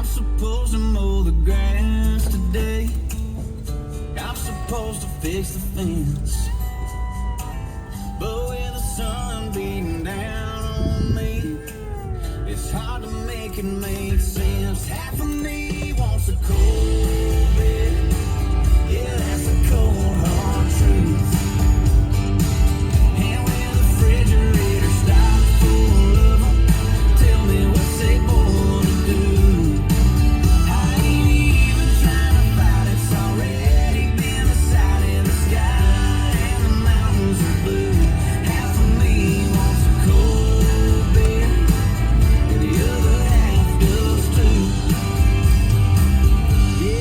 supposed to mow the grass today. I'm supposed to fix the fence. But with the sun beating down on me, it's hard to make it make sense. Half of me wants a cold bed. Yeah, that's a cold hard truth. And when the refrigerator stops full of them, tell me what's they born to do. I ain't even trying to fight, it's already been decided. The sky and the mountains are blue. Half of me wants a cold bed, and the other half does too. Yeah.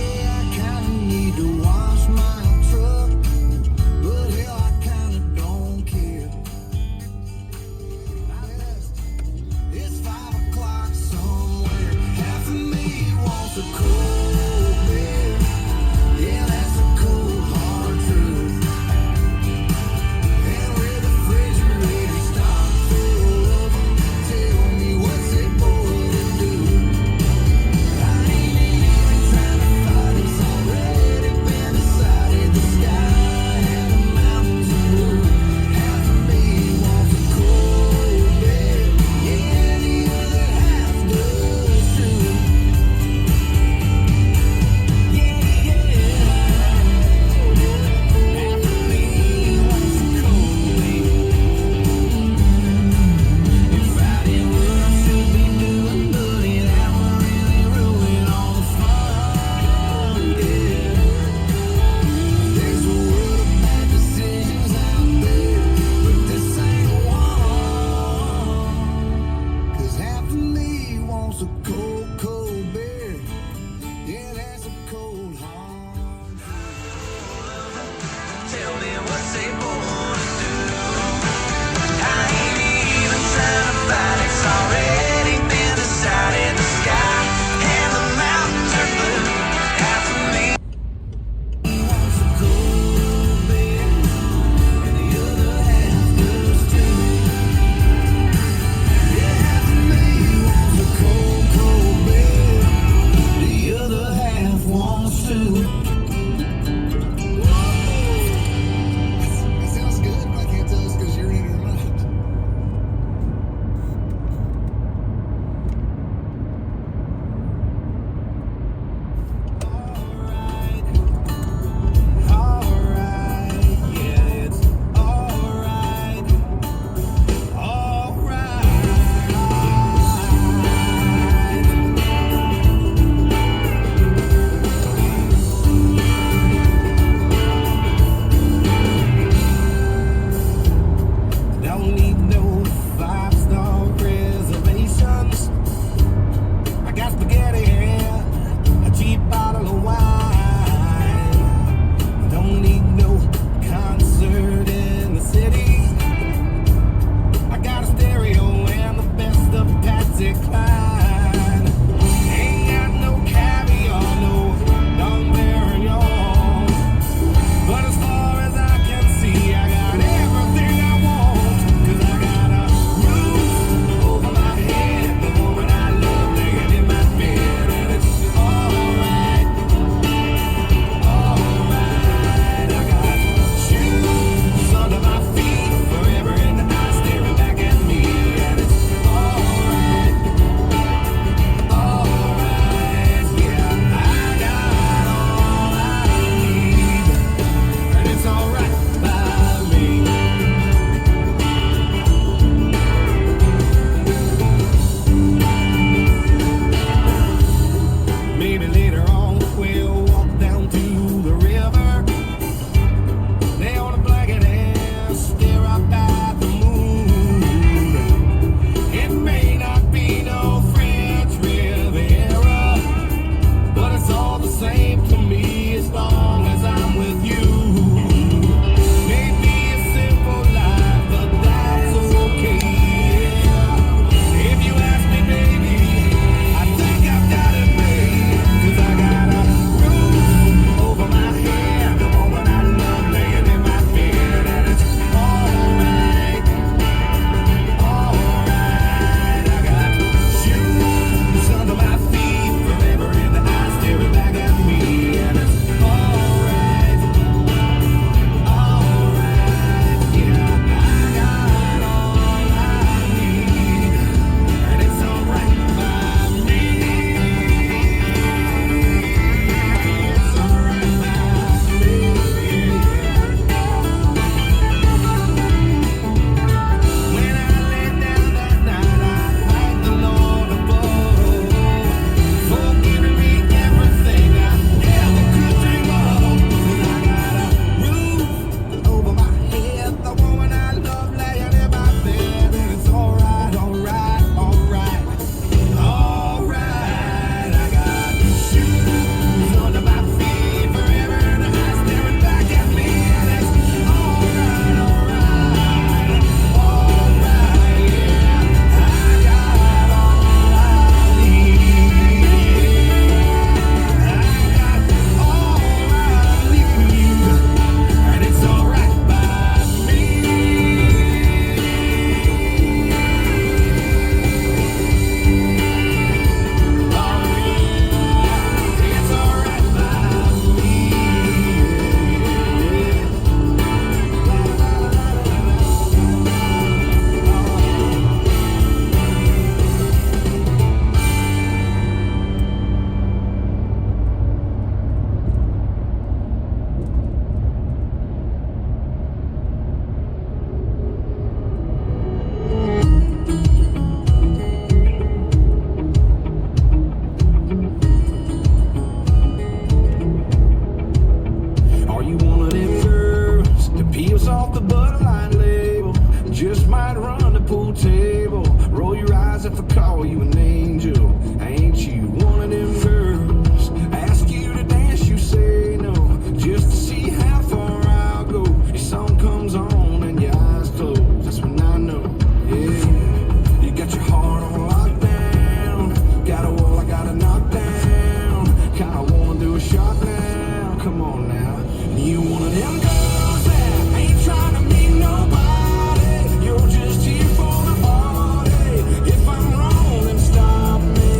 might run the pool table, roll your eyes if I call you an angel. Ain't you one of them girls? Ask you to dance, you say no, just to see how far I'll go. Your song comes on and your eyes close, that's when I know, yeah. You got your heart on lockdown, got a wall I gotta knock down. Kinda wanna do a shot now, come on now. You one of them girls that ain't trying to meet nobody, you're just here for the party. If I'm wrong, then stop me.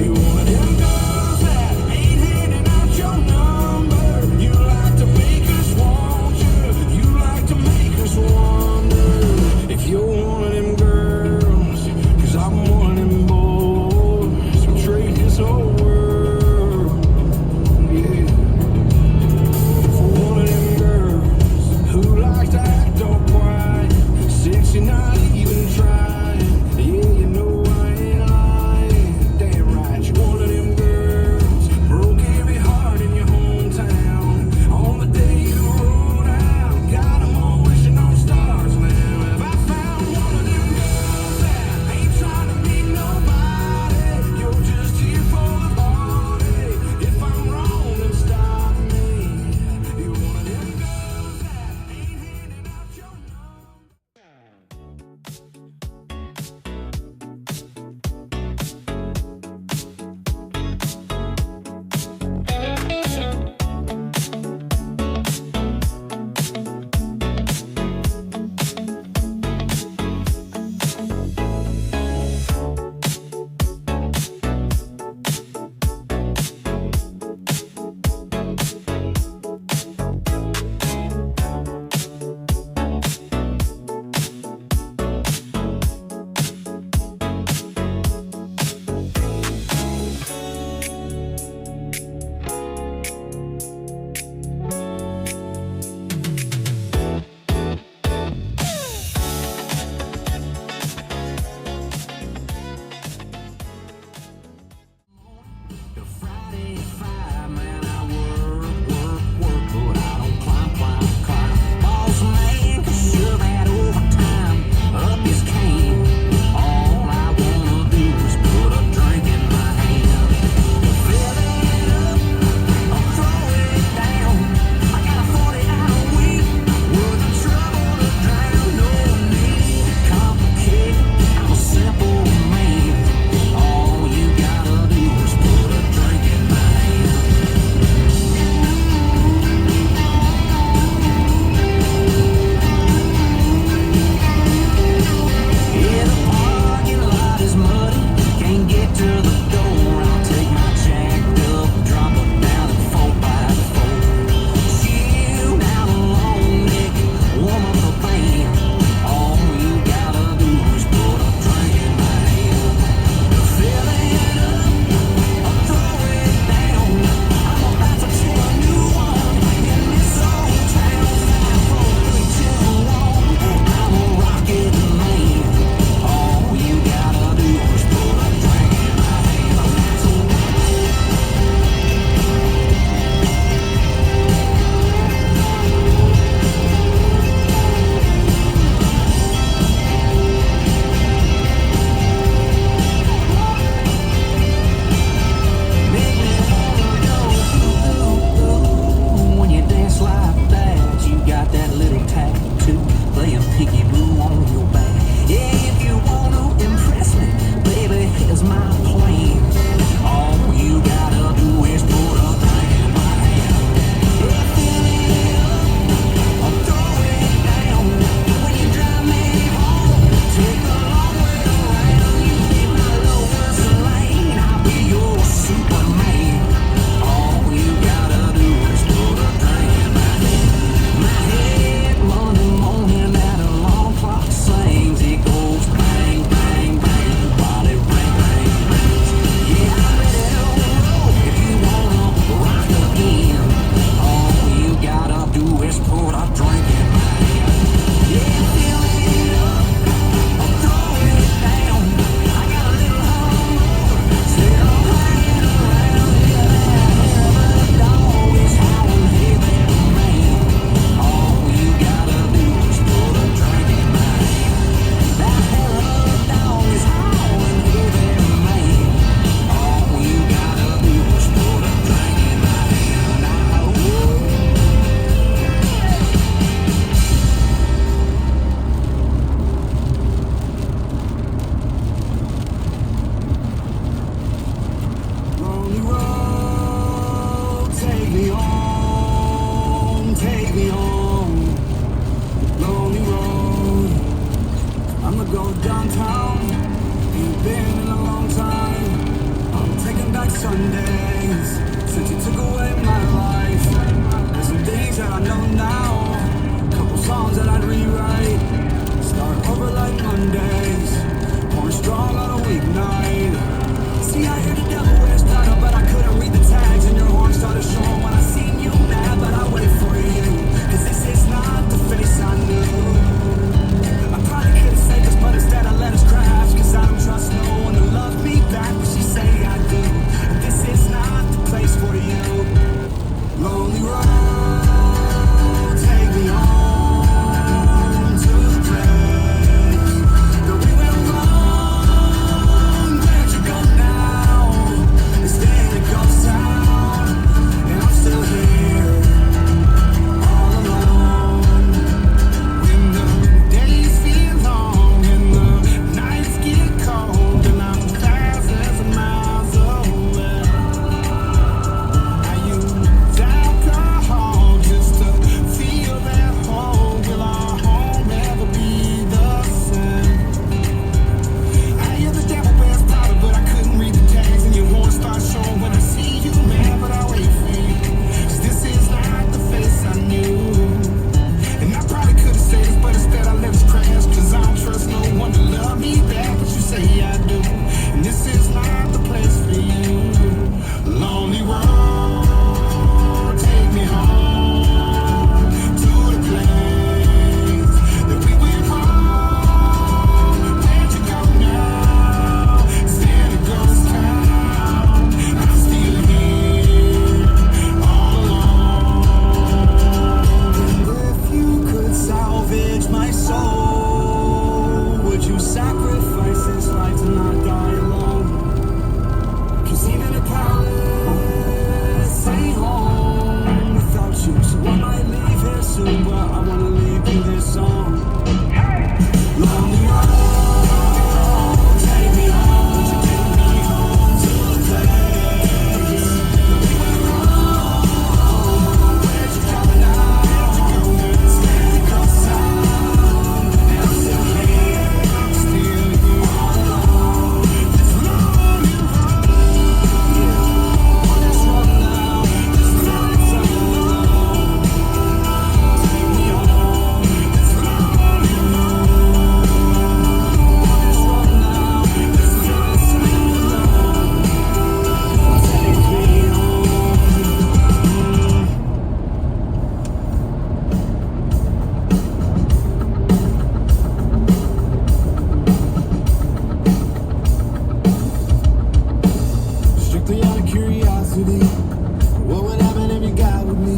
You one of them girls that ain't handing out your number, you like to make us want you, you like to make us wonder if you're one of them girls, 'cause I'm one of them boys who trade this whole world, yeah, for one of them girls who likes to act all quiet, sexy, not even trying. Yeah, you know I ain't lying. Damn right, you're one of them girls. Broke every heart in your hometown on the day you rolled out. Got 'em all wishing on stars now. Have I found one of them girls that ain't trying to meet nobody? You're just here for the party. If I'm wrong, then stop me. You're one of them girls that ain't handing out your number. go downtown. Ain't been in a long time. I'm taking back Sundays since you took away my life. There's some things that I know now, couple songs that I'd rewrite. Start over like Mondays, pouring strong on a weeknight. See, I hear the devil wears Prada, but I couldn't read the tags, and your horn started showing when I seen you mad, but I wait for you, cause this is not the face I knew. I probably could've saved us, but instead I let us crash, cause I don't trust no one to love me back, but she say I do. This is not the place for you. Lonely road, take me home to the place that we went wrong. Where'd you go now? Instead it goes down, and I'm still here, all alone. When the days feel long and the nights get cold, and I'm thousands of miles away. I use alcohol just to feel that hole. Will our home ever be the same? I hear the devil wears Prada, but I couldn't read the tags, and your horn starts showing when I see you, man, but I wait for you, cause this is not the face I knew. And I probably could've said this, but instead I let us crash, cause I don't trust no one to love me back, but you say I do, and this is not the place for you. Lonely road, take me home to the place that we went wrong. Where'd you go now? Instead it goes down, I'm still here, all alone. If you could salvage my soul, would you sacrifice this life to not die alone? Cause even a palace ain't home without you. So I might leave here soon, but I wanna leave you this song. Lonely road, take me home to the place that we went wrong. Where'd you go now? Instead it goes down, and I'm still here, all alone. This lonely road, on this road now, this nights alone. Take me home, this lonely road, on this road now, this nights alone. Take me home. Strictly out of curiosity, what would happen if you got with me?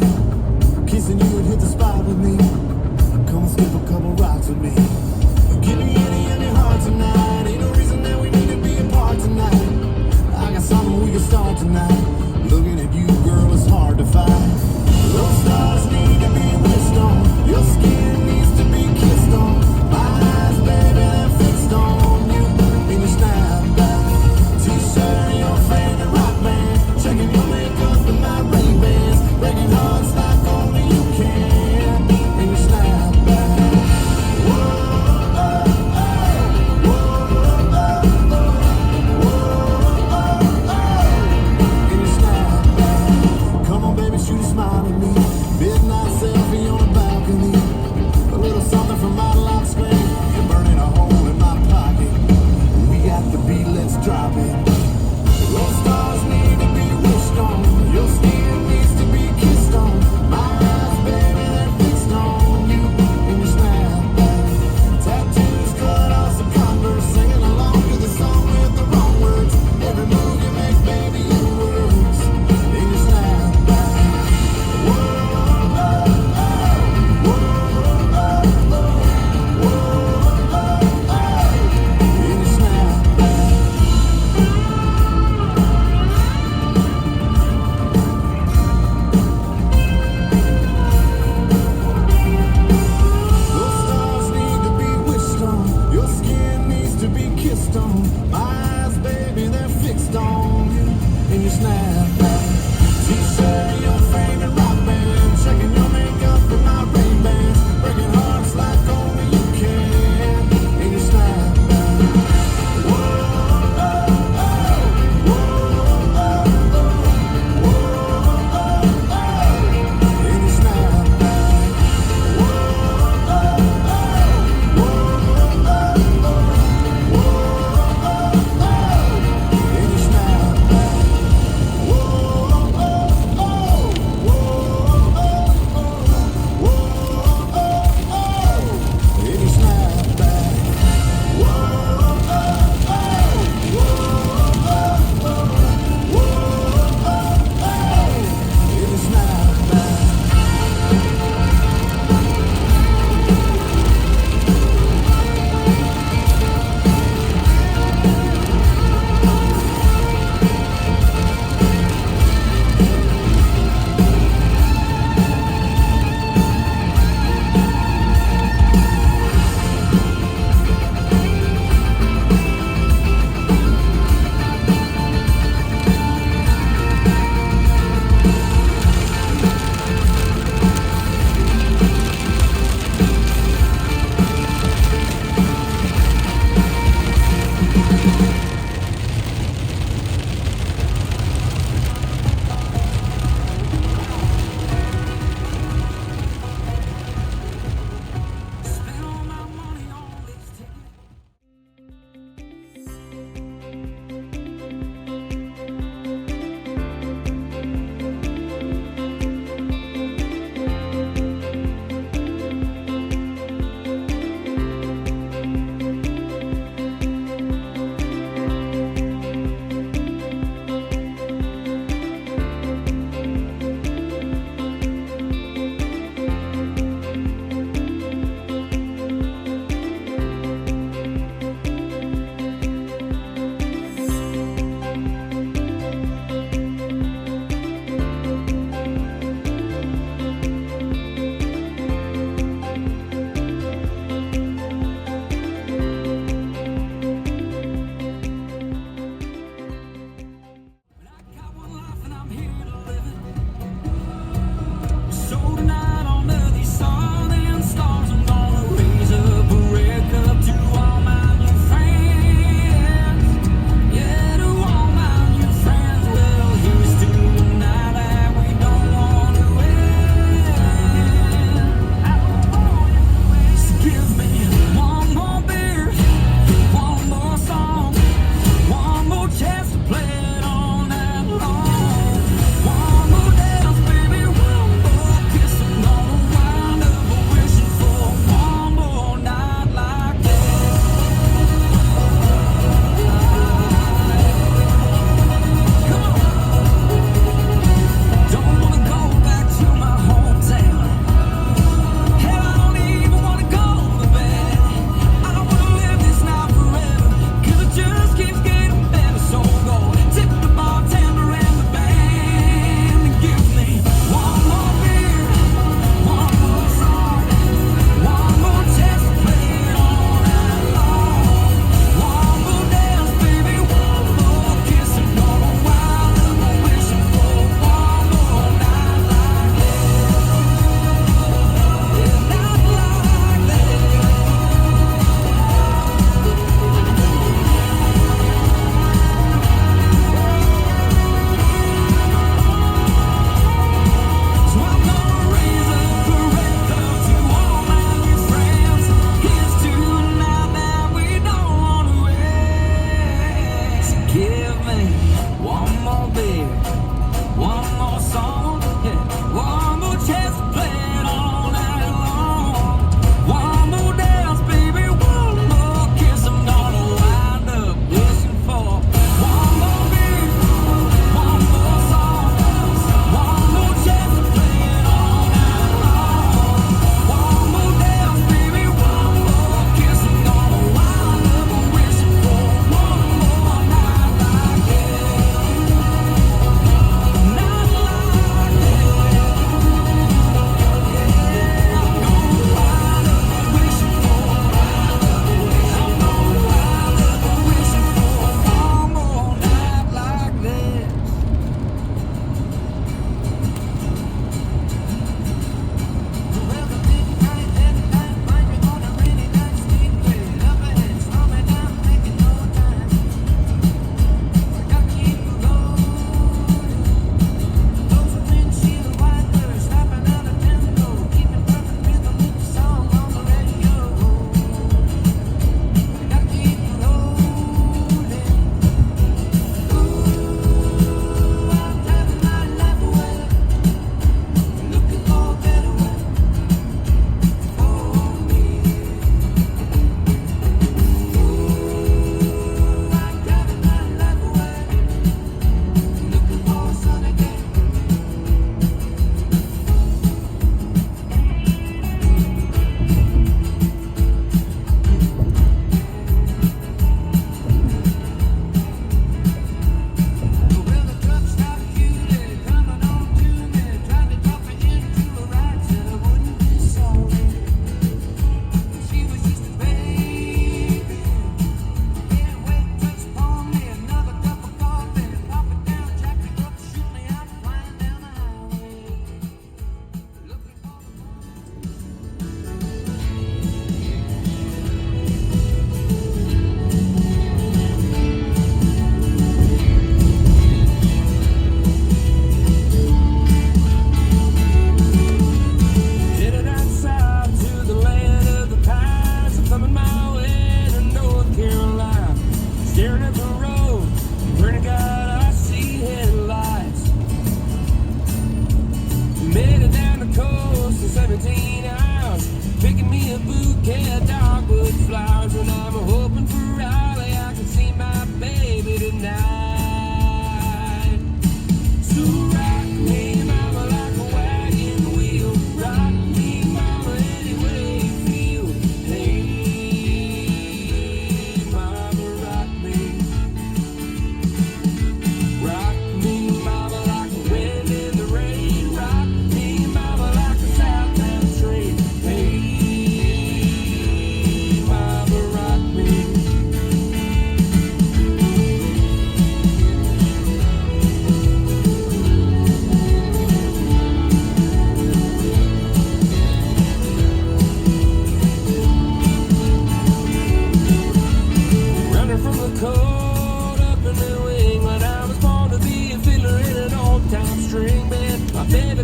Kissing you and hit the spot with me. Come skip a couple rocks with me. Give me any of your heart tonight. Ain't no reason that we need to be apart tonight. I got something we can start tonight. Looking at you, girl, it's hard to find. Those stars need to be wished on. Your skin needs to be kissed on. My eyes, baby, they're fixed on you in your snapback. T-shirt and your favorite rock band. Checking your makeup and my Ray-Bans. Breaking hearts like only you can in your snapback. Whoa, oh, oh, whoa, oh, oh, whoa, oh, oh, in your snapback. Come on, baby, shoot a smile at me. Midnight selfie on the balcony. A little something from my lock screen. You're burning a hole in my pocket. We got the beat, let's drop it. Those stars need to be wished on. Your skin needs to be kissed on. My eyes, baby, they're fixed on you in your snapback. Tattoos cut off some Converse, singing along to the song with the wrong words. Every move you make, baby, it works in your snapback. Whoa, oh, oh, whoa, oh, oh, whoa, oh, oh, in your snapback. Those stars need to be wished on. Your skin needs to be kissed on. My eyes, baby, they're fixed on you in your snapback. T-shirt and your favorite rock band. Checking your makeup and my Ray-Bans. Breaking hearts like only you can in your snapback.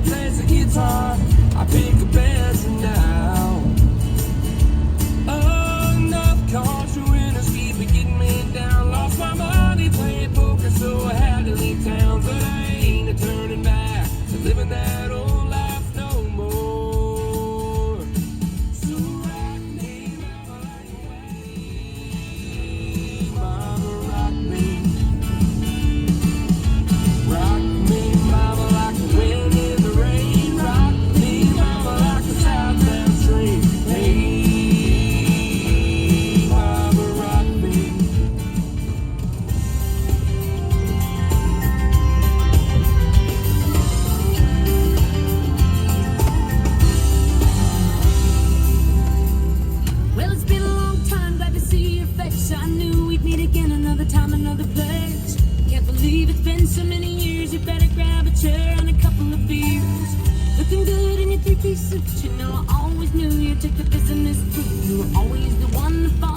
mommy plays the guitar, I pick a pencil now. Oh, enough caution winners keep getting me down. Lost my money playing poker, so I had to leave town. But I ain't a turning back to living that old life no more. So rock me, mama, like a wave. Mama, rock me. Rock me, mama, like the wind in the rain. Rock me, mama, like the southbound train. Hey, mama, rock me. Well, it's been a long time, glad to see your face. I knew we'd meet again another time, another place. Can't believe it's been so many years. You better grab a chair and a couple of beers. Looking good in your three-piece suit. You know I always knew you took the business too. You were always the one to follow.